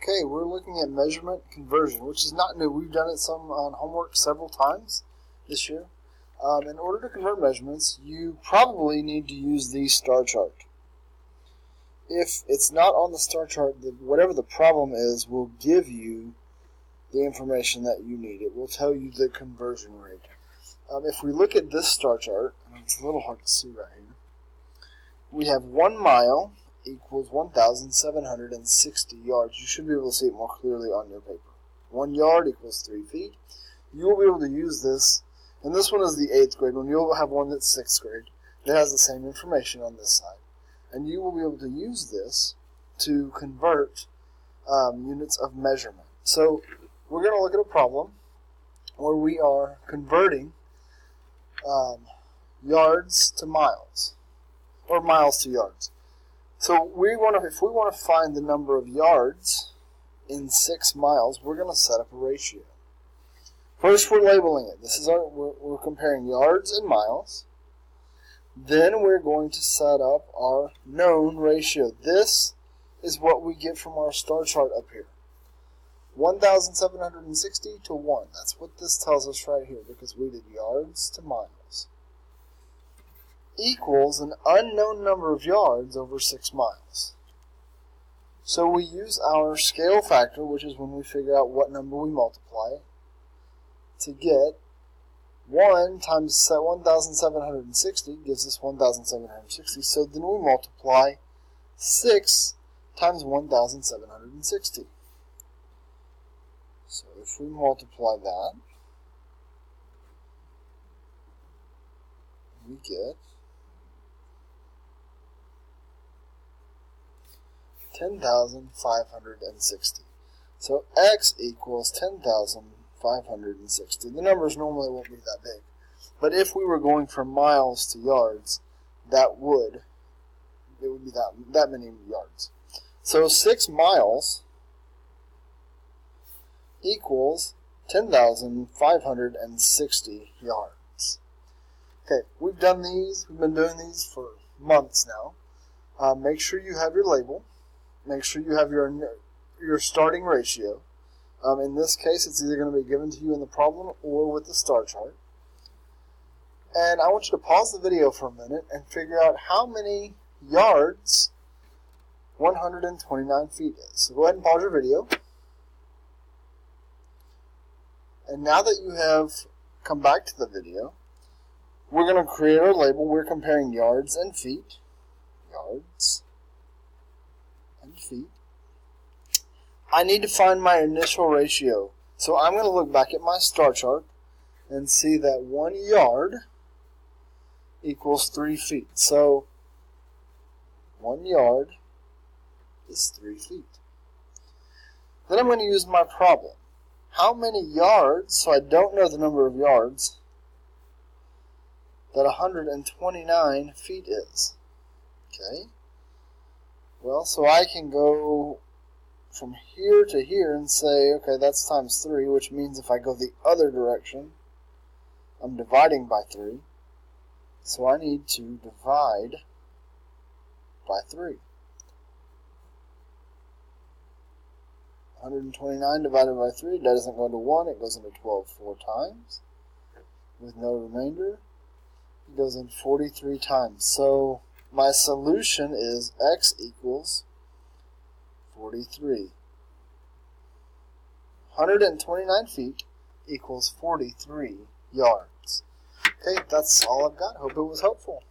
Okay, we're looking at measurement conversion, which is not new. We've done it some on homework several times this year. In order to convert measurements, you probably need to use the star chart. If it's not on the star chart, whatever the problem is will give you the information that you need. It will tell you the conversion rate. If we look at this star chart, and it's a little hard to see right here, we have 1 mile equals 1,760 yards. You should be able to see it more clearly on your paper. 1 yard equals 3 feet. You will be able to use this, and this one is the 8th grade one. You'll have one that's 6th grade that has the same information on this side. And you will be able to use this to convert units of measurement. So we're going to look at a problem where we are converting yards to miles, or miles to yards. So if we want to find the number of yards in 6 miles, we're going to set up a ratio. First, we're labeling it. This is we're comparing yards and miles. Then we're going to set up our known ratio. This is what we get from our star chart up here. 1,760 to 1. That's what this tells us right here, because we did yards to miles. Equals an unknown number of yards over 6 miles. So we use our scale factor, which is when we figure out what number we multiply, to get 1 times 1,760 gives us 1,760. So then we multiply 6 times 1,760. So if we multiply that, we get 10,560. So x equals 10,560. The numbers normally won't be that big. But if we were going from miles to yards, it would be that many yards. So 6 miles equals 10,560 yards. Okay, we've done these. We've been doing these for months now. Make sure you have your label. Make sure you have your starting ratio. In this case, it's either going to be given to you in the problem or with the star chart. And I want you to pause the video for a minute and figure out how many yards 129 feet is. So go ahead and pause your video. And now that you have come back to the video, we're going to create our label. We're comparing yards and feet. Yards and feet. I need to find my initial ratio. So I'm going to look back at my star chart and see that 1 yard equals 3 feet. So 1 yard is 3 feet. Then I'm going to use my problem. How many yards, so I don't know the number of yards, that 129 feet is. Okay. Well, so I can go from here to here and say, okay, that's times 3, which means if I go the other direction, I'm dividing by 3. So I need to divide by 3. 129 divided by 3 doesn't go into 1, it goes into 12 4 times. With no remainder, it goes in 43 times. So my solution is x equals 43. 129 feet equals 43 yards. Okay, that's all I've got. Hope it was helpful.